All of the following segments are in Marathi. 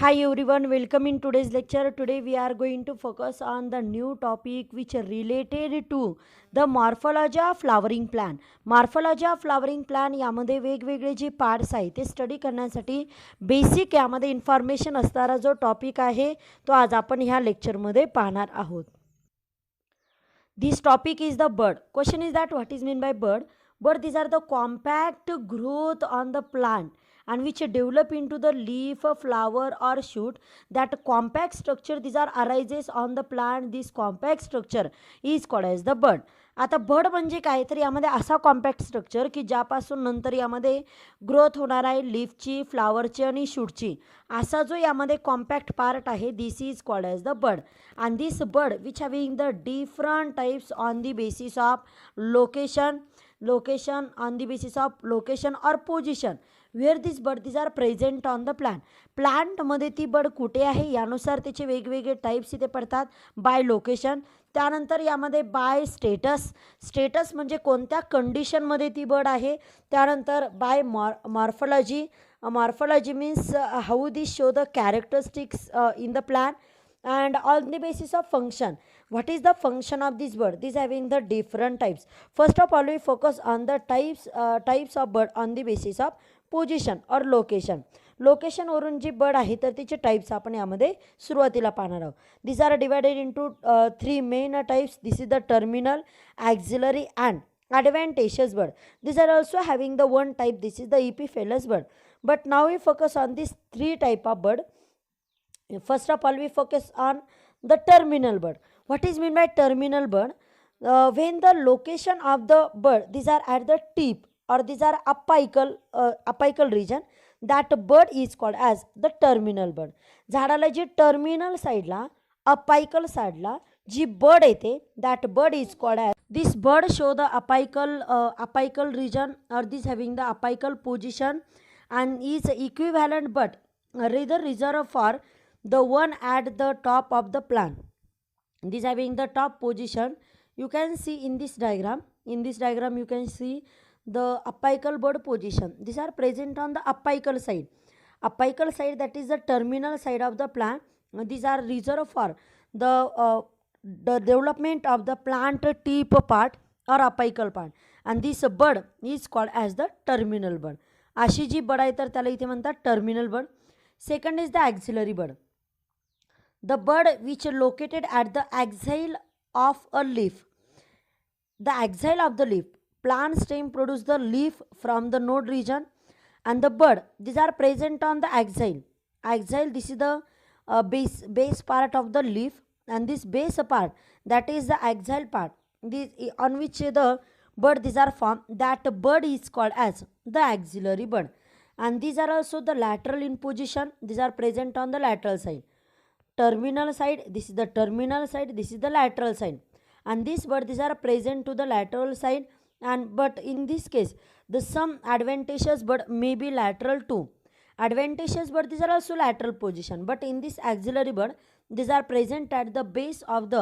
Hi everyone, welcome in today's lecture. Today we are going to focus on the new topic which related to the morphology of flowering plant. Morphology of flowering plant यामध्ये वेगवेगळे जे पार्ट्स आहेत ते स्टडी करण्यासाठी बेसिक यामध्ये इन्फॉर्मेशन असणारा जो टॉपिक आहे तो आज आपण ह्या लेक्चरमध्ये पाहणार आहोत. This topic is the bud. Question is that what is mean by bud? Bud, these are the compact growth on the plant and which develop into the leaf, flower or shoot. That compact structure, these are arises on the plant. This compact structure is called as the bud. आता बड म्हणजे काय, तर यामध्ये असा कॉम्पॅक्ट स्ट्रक्चर की ज्यापासून नंतर यामध्ये ग्रोथ होणार आहे लीफची, फ्लावरची आणि शूटची. असा जो यामध्ये कॉम्पॅक्ट पार्ट आहे this is called as the bud. And this bud which having the different types on the basis of location on the basis of location or position where this bud these are present on the plant मध्ये ती बड कुठे आहे यानुसार त्याचे वेगवेगळे टाइप्स इथे पडतात. बाय लोकेशन, त्यानंतर यामध्ये बाय स्टेटस म्हणजे कोणत्या कंडिशनमध्ये ती बड आहे. त्यानंतर by morphology means how this show the characteristics in the plant. And on the basis of function, what is the function of this bird? These having the different types. First of all, we focus on the types of bird on the basis of position or location. Location वरून जी बर्ड आहे तर तिचे टाइप्स आपण यामध्ये सुरुवातीला पाहणार आहोत. This are divided into three main types. This is the terminal, axillary and adventitious bird. These are also having the one type. This is the epiphyllous bird. But now we focus on these three type of bird. First of all, we focus on the terminal bird. What is mean by terminal bird? When the location of the bird, these are at the tip or these are apical region, that bird is called as the terminal bird. झाडाला जी टर्मिनल साईडला, अपायकल साईडला जी बर्ड येते, that bird is called as. This bird show the apical region or this having the apical position and is equivalent but rather reserved for the one at the top of the plant. This having the top position. You can see in this diagram. In this diagram you can see the apical bird position. These are present on the apical side. Apical side, that is the terminal side of the plant. These are reserved for the development of the plant tip part or apical part. And this bird is called as the terminal bird. अशी जी बर्ड आहे तर त्याला इथे म्हणतात terminal bud. Second is the auxiliary bird. The bird which located at the axil of a leaf. The axil of the leaf. Plant stem produce the leaf from the node region and the bud. These are present on the axil. Axil, this is the base part of the leaf, and this base part, that is the axil part. This on which the bud these are formed. That bud is called as the axillary bud. And these are also the lateral in position. These are present on the lateral side. Terminal side, this is the terminal side, this is the lateral side, and this bud these are present to the lateral side. And but in this case the some adventitious bud may be lateral too. Adventitious bud these are also lateral position, but in this axillary bud these are present at the base of the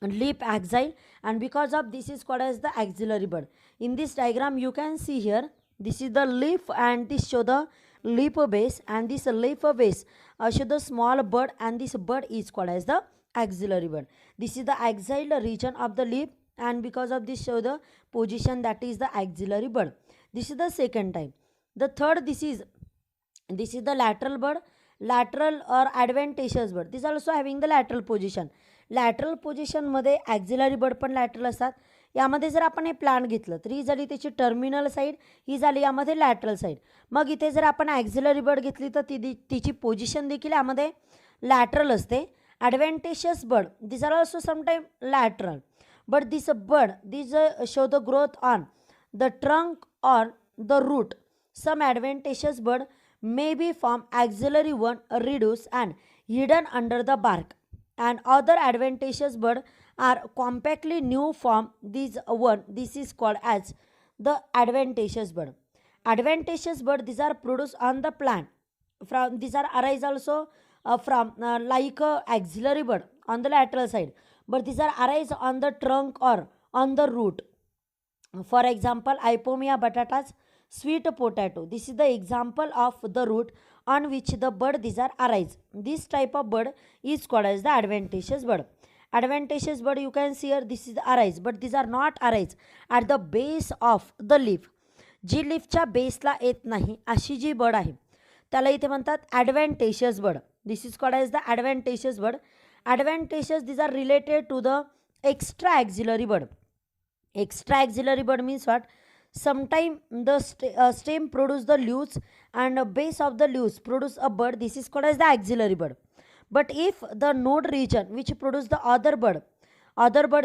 leaf axil, and because of this is called as the axillary bud. In this diagram you can see here, this is the leaf and this show the leaf base, and this leaf base show the small bud, and this bud is called as the axillary bud. This is the axil region of the leaf, and because of this show the position, that is the axillary bud. This is the second type. The third, this is the lateral bud, lateral or adventitious bud. This also having the lateral position. Lateral पोझिशनमध्ये ॲक्झिलरी बर्ड पण लॅटरल असतात. यामध्ये जर आपण हे प्लांट घेतलं तर ही झाली त्याची टर्मिनल साईड, ही झाली यामध्ये लॅटरल साईड. मग इथे जर आपण ॲक्झिलरी बर्ड घेतली तर तिची पोझिशन देखील यामध्ये लॅटरल असते. Adventitious bud this are also sometime lateral, but this bud this show the growth on the trunk or the root. Some adventitious bud may be from axillary one reduced and hidden under the bark, and other adventitious bud are compactly new form. This is called as the adventitious bud. Adventitious bud these are produced on the plant from, these are arise also from like axillary bud on the lateral side, but these are arise on the trunk or on the root. For example, Ipomia batatas, sweet potato. This is the example of the root on which the bird these are arise. This type of bird is called as the adventitious bird. Adventitious bird you can see here, this is arise, but these are not arise at the base of the leaf. जी लीफच्या बेसला येत नाही अशी जी बर्ड आहे त्याला इथे म्हणतात adventitious bud. This is called as the adventitious bud. Adventitious these are related to the extra axillary bud. Extra axillary bud means what? Sometime the stem produce the leaves and base of the leaves produce a bud. This is called as the axillary bud. But if the node region which produce the other bud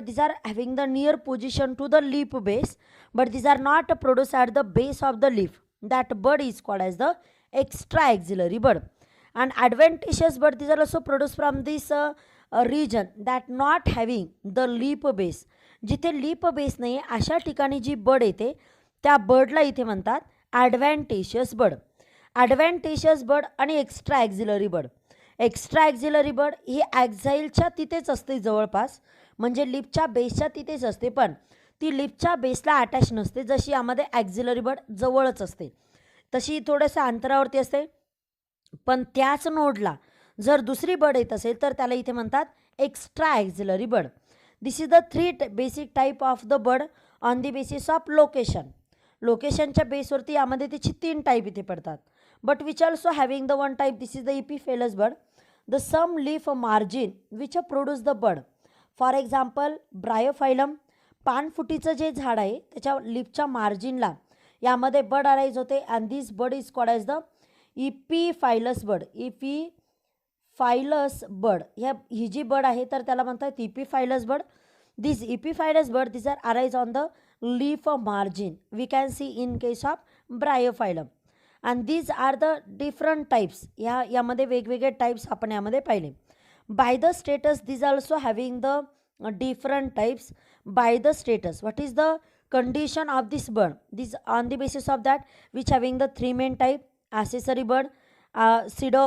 these are having the near position to the leaf base, but these are not produced at the base of the leaf, that bud is called as the extra axillary bud. And adventitious bud these are also produced from this region that not having the leaf base. जिथे लीप बेस नाही आहे अशा ठिकाणी जी बर्ड येते त्या बर्डला इथे म्हणतात ॲडव्हेंटेशियस बर्ड. ॲडव्हेंटेशियस बर्ड आणि extra axillary bud. Extra axillary bud ही ॲक्झाईलच्या तिथेच असते जवळपास, म्हणजे लिपच्या बेसच्या तिथेच असते, पण ती लिपच्या बेसला अटॅच नसते. जशी यामध्ये ॲक्झिलरी बर्ड जवळच असते तशी थोडंसं अंतरावरती असते, पण त्याच नोडला जर दुसरी बर्ड येत असेल तर त्याला इथे म्हणतात extra axillary bird. This is the three basic type of the bird on the basis of location. लोकेशनच्या बेसवरती यामध्ये त्याची 3 टाईप इथे पडतात. But which also having the one type, this is the epiphyllous bud. The some leaf margin which produce the bud. For example Bryophyllum, पानफुटीचं जे झाड आहे त्याच्या लीफच्या मार्जिनला यामध्ये बर्ड अराईज होते and this bud is called as the epiphyllous bud. Epiphyllous bud ही जी बर्ड आहे तर त्याला म्हणतात epiphyllous bud. This epiphyllous bud this R arise on the leaf margin. We can see in case of bryophyllum and these are the different types. यामध्ये वेगवेगळे टाईप्स आपण यामध्ये पाहिले. By the status this also having the different types. By the status what is the condition of this bird, this on the basis of that which having the 3 main type: accessory bird, pseudo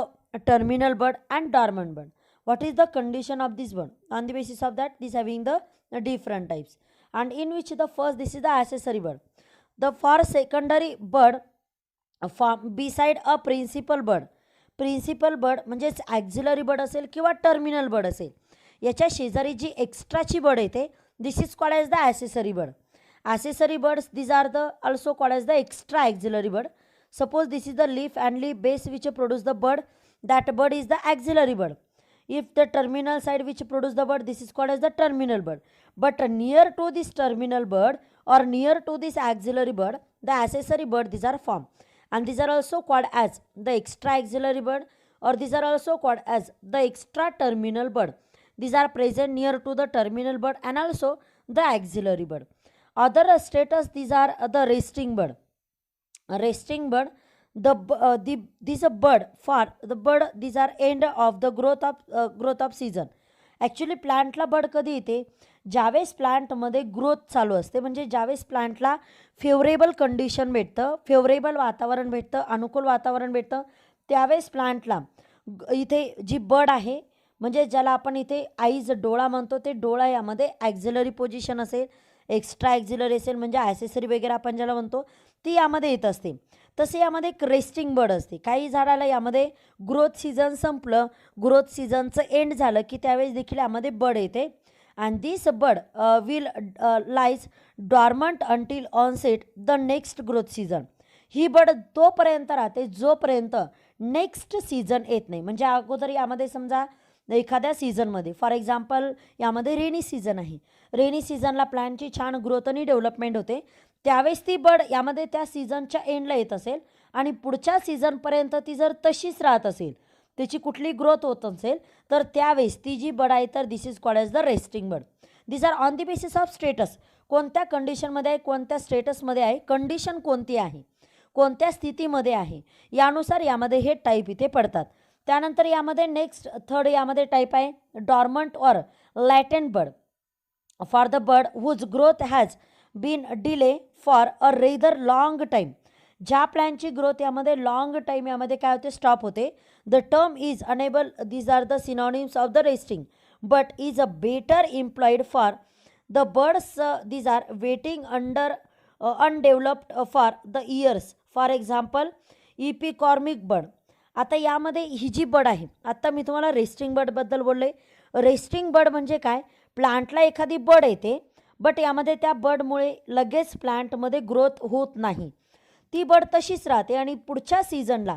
terminal bird and dormant bird. What is the condition of this bird? On the basis of that this having the different types, and in which the first this is the accessory bird. The for secondary bird beside a principal bird, principal bird म्हणजेच ॲक्झिलरी बर्ड असेल किंवा टर्मिनल बर्ड असेल याच्या शेजारी जी एक्स्ट्राची बर्ड येते this is called as the accessory bud. Accessory birds these are the also called as the extra auxiliary bird. Suppose this is the leaf and leaf base which produce the bird, that bird is the auxiliary bird. If the terminal side which produce the bird this is called as the terminal bird. But near to this terminal bird or near to this auxiliary bird the accessory bird these are formed, and these are also called as the extra auxiliary bird or these are also called as the extra terminal bird. These are present near to the terminal bird and also the auxiliary bird. Other status these are the resting bird. Resting bird this a bird for the bird these are end of the growth of season. Actually प्लांटला बर्ड कधी येते ज्यावेळेस प्लांटमध्ये ग्रोथ चालू असते, म्हणजे ज्यावेळेस प्लांटला फेवरेबल कंडिशन भेटतं, फेवरेबल वातावरण भेटतं, अनुकूल वातावरण भेटतं, त्यावेळेस प्लांटला इथे जी बर्ड आहे म्हणजे ज्याला आपण इथे आईज डोळा म्हणतो ते डोळा यामध्ये ॲक्झिलरी पोझिशन असेल, एक्स्ट्रा ॲक्झिलरी असेल म्हणजे ॲसेसरी वगैरे आपण ज्याला म्हणतो ती यामध्ये येत असते. तसे यामध्ये एक रेस्टिंग बर्ड असते. काही झाडाला यामध्ये ग्रोथ सीझन संपलं, ग्रोथ सीझनचं एंड झालं की त्यावेळेस देखील यामध्ये बर्ड येते. And this bird will lies dormant until onset the next growth season. ही बर्ड तोपर्यंत राहते जोपर्यंत नेक्स्ट सीझन येत नाही. म्हणजे अगोदर यामध्ये समजा एखाद्या सीझनमध्ये फॉर एक्झाम्पल यामध्ये रेनी सीझन आहे, रेनी सीझनला प्लांटची छान ग्रोथ आणि डेव्हलपमेंट होते, त्यावेळेस ती बर्ड यामध्ये त्या सीझनच्या एंडला येत असेल आणि पुढच्या सीझनपर्यंत ती जर तशीच राहत असेल, त्याची कुठली ग्रोथ होत असेल तर त्यावेळेस ती जी बर्ड आहे तर this is called as the resting bud. This are on the basis of status. कोणत्या कंडिशनमध्ये आहे, कोणत्या स्टेटसमध्ये आहे, कंडिशन कोणती आहे, कोणत्या स्थितीमध्ये आहे यानुसार यामध्ये हे टाईप इथे पडतात. त्यानंतर यामध्ये नेक्स्ट थर्ड यामध्ये टाईप आहे dormant or latent bud. For the bud whose growth has been delay for a rather long time. ज्या प्लॅनची ग्रोथ यामध्ये लॉंग टाईम यामध्ये काय होते स्टॉप होते. The term is enable these are the synonyms of the resting but is a better employed for the buds these are waiting under undeveloped for the years. For example epicormic bud आता यामध्ये ही जी बड आहे, आता मी तुम्हाला रेस्टिंग बर्डबद्दल बोलले. रेस्टिंग बर्ड म्हणजे काय, प्लांटला एखादी बड येते, बट यामध्ये त्या बडमुळे लगेच प्लांटमध्ये ग्रोथ होत नाही. ती बड तशीच राहते आणि पुढच्या सीझनला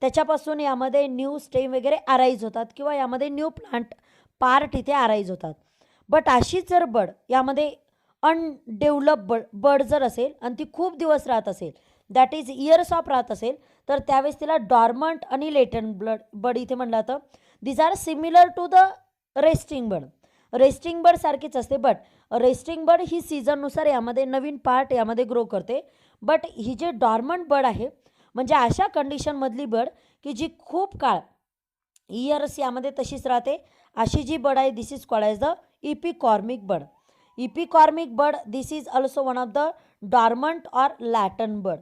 त्याच्यापासून यामध्ये न्यू स्टेम वगैरे अराईज होतात किंवा यामध्ये न्यू प्लांट पार्ट इथे अराईज होतात. बट अशीच जर बड यामध्ये अनडेव्हलप बड जर असेल आणि ती खूप दिवस राहत असेल, दॅट इज इयर्स ऑफ राहत असेल, तर त्यावेळेस तिला डॉर्मंट आणि लेटंट बड इथे म्हणलं जातं. These are similar to the resting bud. Resting bud सारखीच असते, बट रेस्टिंग बड ही सीझननुसार यामध्ये नवीन पार्ट यामध्ये ग्रो करते. बट ही जे डॉर्मंट बड आहे, म्हणजे अशा कंडिशनमधली बड की जी खूप काळ इयर्स यामध्ये तशीच राहते, अशी जी बड आहे, this is called as the epicormic bud. Epicormic bud, this is also one of the dormant or latent bud.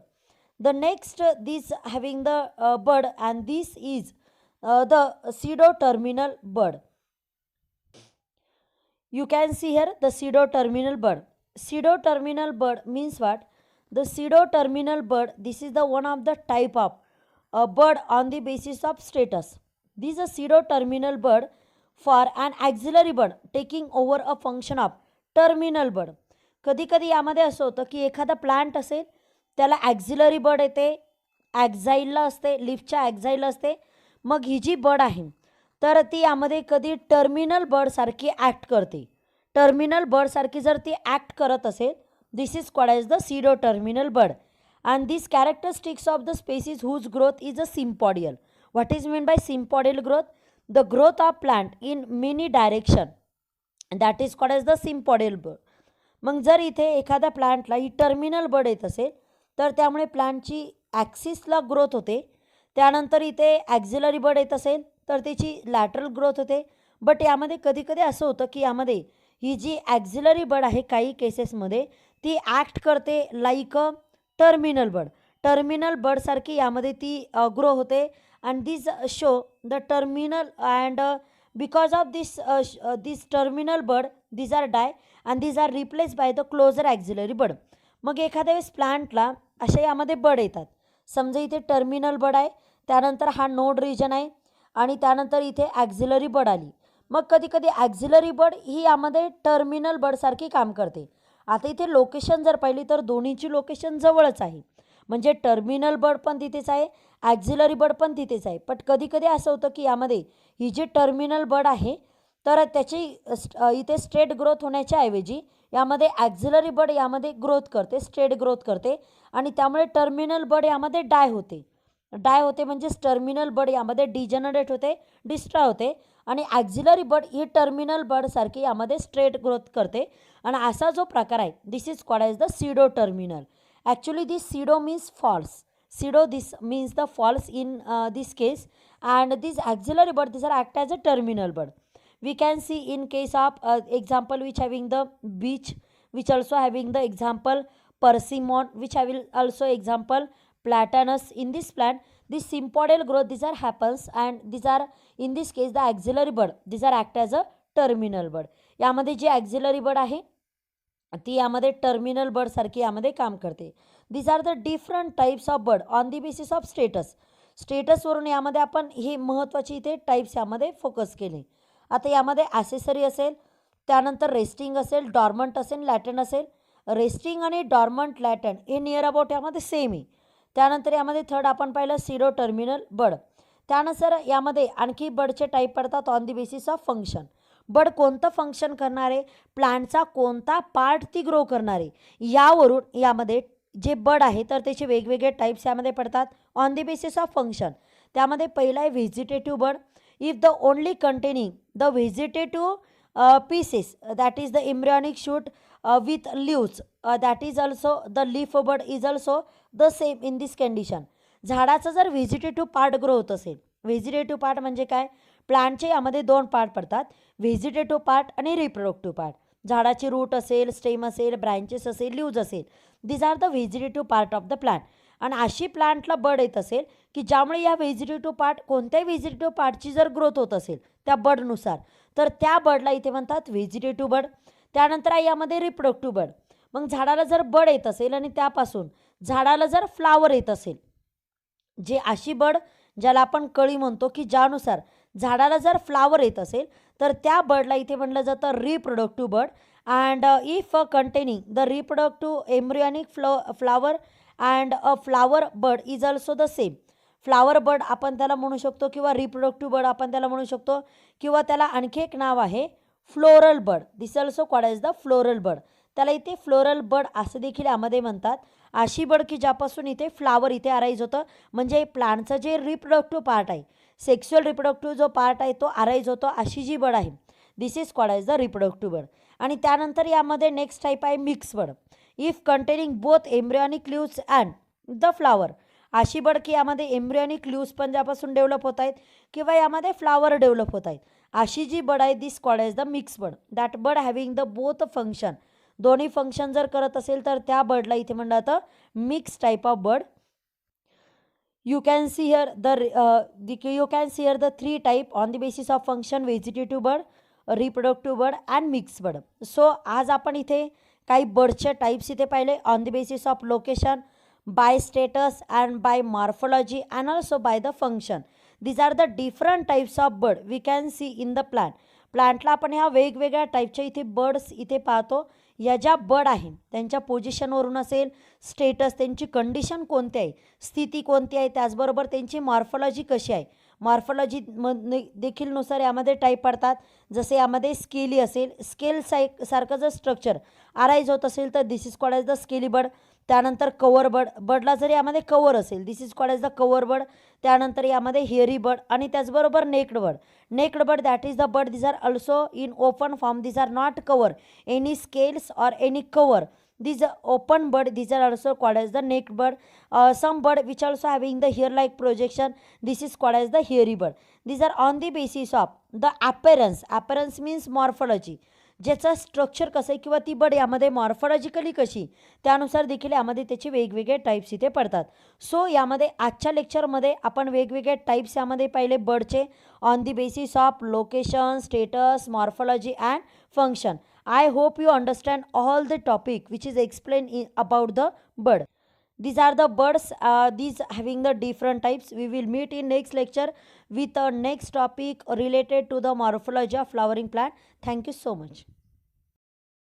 The next, this having the bud, and this is the pseudo-terminal bud. You can see here the pseudo-terminal bud. Pseudo-terminal bud means what? The pseudo-terminal bud, this is the one of the type of bud on the basis of status. This is a pseudo-terminal bud for an auxiliary bud taking over a function of terminal bud. कधी कधी यामध्ये असं होतं की एखादा प्लांट असेल, त्याला ॲक्झिलरी बड येते, ॲक्झाईलला असते, लिफच्या ॲक्झाईलला असते. मग ही जी बड आहे, तर ती यामध्ये कधी टर्मिनल बडसारखी ॲक्ट करते. टर्मिनल बडसारखी जर ती ॲक्ट करत असेल, this is called as the pseudo terminal bud. And this characteristics of the species whose growth is a sympodial. What is mean by sympodial growth? The growth of plant in many direction, that is called as the sympodial bud. मग जर इथे एखाद्या प्लांटला ही टर्मिनल बड येत असेल, तर त्यामुळे प्लांटची ॲक्सिसला ग्रोथ होते. त्यानंतर इथे ॲक्झिलरी बड येत असेल तर त्याची लॅटरल ग्रोथ होते. बट यामध्ये कधी कधी असं होतं की यामध्ये ही जी ॲक्झिलरी बड आहे, काही केसेसमध्ये ती ॲक्ट करते like a terminal bud. Terminal बडसारखी यामध्ये ती ग्रो होते. And this show the terminal and because of this terminal bud, these are die and these are replaced by the closer auxiliary bud. मग एखाद्या वेळेस प्लांटला अशा यामध्ये बड येतात. समजा इथे टर्मिनल बड आहे, त्यानंतर हा नोड रिजन आहे आणि त्यानंतर इथे ॲक्झिलरी बड आली. मग कधी कधी ॲक्झिलरी बड ही यामध्ये टर्मिनल बडसारखी काम करते. आता इथे लोकेशन जर पाहिली तर दोन्हीची लोकेशन जवळच आहे, म्हणजे टर्मिनल बड पण तिथेच आहे, ॲक्झिलरी बड पण तिथेच आहे. पण कधी कधी असं होतं की यामध्ये ही जी टर्मिनल बड आहे, तर त्याची इथे स्ट्रेट ग्रोथ होण्याच्या ऐवजी यामध्ये ॲक्झिलरी बड यामध्ये ग्रोथ करते, स्ट्रेट ग्रोथ करते आणि त्यामुळे टर्मिनल बड यामध्ये डाय होते. डाय होते म्हणजेच टर्मिनल बड यामध्ये डिजनरेट होते, डिस्ट्रॉय होते आणि ॲक्झिलरी बड ही टर्मिनल बडसारखी यामध्ये स्ट्रेट ग्रोथ करते. आणि असा जो प्रकार आहे, this is called as the pseudo terminal. Actually this pseudo means false. Pseudo this means the false in this case, and this axillary bud this are act as a terminal bud. We can see in case of example which having the beech, which also having the example persimmon, which I will also example platanus. In this plant, this sympodial growth these are happens, and these are in this case the auxiliary bud, these are act as a terminal bud. यामध्ये जी auxiliary bud आहे ती यामध्ये टर्मिनल बड सारखी यामध्ये काम करते. these are the different types of bud on the basis of status. स्टेटसवरून यामध्ये आपण हे महत्त्वाचे इथे टाईप्स यामध्ये फोकस केले. आता यामध्ये ॲसेसरी असेल, त्यानंतर रेस्टिंग असेल, डॉर्मंट असेल, लॅटन असेल. रेस्टिंग आणि डॉर्मंट लॅटन हे नियर अबाउट यामध्ये सेम आहे. त्यानंतर यामध्ये थर्ड आपण पाहिलं सीडो टर्मिनल बड. त्यानंतर यामध्ये आणखी बडचे टाईप पडतात on the basis of function. Bud कोणतं फंक्शन करणार आहे, प्लांटचा कोणता पार्ट ती ग्रो करणार आहे, यावरून यामध्ये जे बड आहे तर त्याचे वेगवेगळे टाईप्स यामध्ये पडतात on the basis of function. त्यामध्ये पहिला आहे vegetative bud. if the only containing the vegetative pieces, that is the embryonic shoot with leaves, that is also the leaf bud is also the same in this condition. झाडाचा जर व्हेजिटेटिव्ह पार्ट ग्रो होत असेल, व्हेजिटेटिव्ह पार्ट म्हणजे काय, प्लांटचे यामध्ये दोन पार्ट पडतात, व्हेजिटेटिव्ह पार्ट आणि रिप्रोडक्टिव्ह पार्ट. झाडाची रूट असेल, स्टेम असेल, ब्रँचेस असेल, लीव्ज असेल, these are the vegetative part of the plant. आणि अशी प्लांटला बड येत असेल की ज्यामुळे या व्हेजिटेटिव्ह पार्ट, कोणत्याही व्हेजिटेटिव्ह पार्टची जर ग्रोथ होत असेल त्या बडनुसार, तर त्या बडला इथे म्हणतात व्हेजिटेटिव्ह बड. त्यानंतर आहे यामध्ये रिप्रोडक्टिव्ह बड. मग झाडाला जर बड येत असेल आणि त्यापासून झाडाला जर फ्लावर येत असेल, जे अशी बड ज्याला आपण कळी म्हणतो, की ज्यानुसार झाडाला जर फ्लावर येत असेल तर त्या बर्डला इथे म्हटलं जातं reproductive bird. And if containing the reproductive embryonic flower and a flower bird is also the same. Flower bird आपण त्याला म्हणू शकतो किंवा रिप्रोडक्टिव्ह बर्ड आपण त्याला म्हणू शकतो, किंवा त्याला आणखी एक नाव आहे floral bird. This also called as the floral bird. त्याला इथे फ्लोरल बर्ड असं देखील यामध्ये म्हणतात. अशी बर्ड की ज्यापासून इथे फ्लावर इथे अराईज होतं, म्हणजे प्लांटचं जे रिप्रोडक्टिव्ह पार्ट आहे, सेक्शुअल रिप्रोडक्टिव्ह जो पार्ट आहे तो अराईज होतो, अशी जी बर्ड आहे this is called as the reproductive bud. आणि त्यानंतर यामध्ये नेक्स्ट टाईप आहे mix bud. If containing both embryonic leaves and the flower. अशी बर्ड की यामध्ये एम्ब्रियॉनिक लीव्स पण ज्यापासून डेव्हलप होत आहेत किंवा यामध्ये फ्लावर डेव्हलप होत आहेत, अशी जी बर्ड आहे this called as the mix bud. That bud having the both function. दोन्ही फंक्शन जर करत असेल तर त्या बर्डला इथे म्हणलं जातं mix type of bud. You can see here the three type on the basis of function: vegetative bird, reproductive bird and mixed bird. So आज आपण इथे काही बर्डचे टाइप्स इथे पाहिले on the basis of location, by status and by morphology and also by the function. These are the different types of bud we can see in the plant. प्लांटला आपण ह्या वेगवेगळ्या टाईपच्या इथे बर्ड्स इथे पाहतो. या ज्या बर्ड आहेत त्यांच्या पोझिशनवरून असेल, स्टेटस, त्यांची कंडिशन कोणती आहे, स्थिती कोणती आहे, त्याचबरोबर त्यांची मॉर्फोलॉजी कशी आहे. मॉर्फोलॉजी देखील नुसार यामध्ये टाईप पडतात. जसे यामध्ये स्केली असेल, स्केल सारखं जर स्ट्रक्चर अराईज होत असेल तर this is called as the scaly bud. त्यानंतर कवर बर्ड, बर्डला जर यामध्ये कवर असेल this is called as the cover bud. त्यानंतर यामध्ये हेअरी बर्ड आणि त्याचबरोबर naked bud. Naked bud that is the bud this are also in open form. This are not cover any scales or any cover. These open bird, these are also called as the naked bird. Some bird which also having the hair like projection, this is called as the hairy bird. These are on the basis of the appearance. Appearance means morphology. ज्याचं स्ट्रक्चर कसं आहे किंवा ती बर्ड यामध्ये मॉर्फोलॉजिकली कशी, त्यानुसार देखील यामध्ये त्याचे वेगवेगळे टाईप्स इथे पडतात. सो यामध्ये आजच्या लेक्चरमध्ये आपण वेगवेगळे टाईप्स यामध्ये पाहिले बर्डचे on the basis of location, status, morphology and function. I hope you understand all the topic which is explained about the bird. These are the birds, these having the different types. We will meet in next lecture with a next topic related to the morphology of flowering plant. Thank you so much.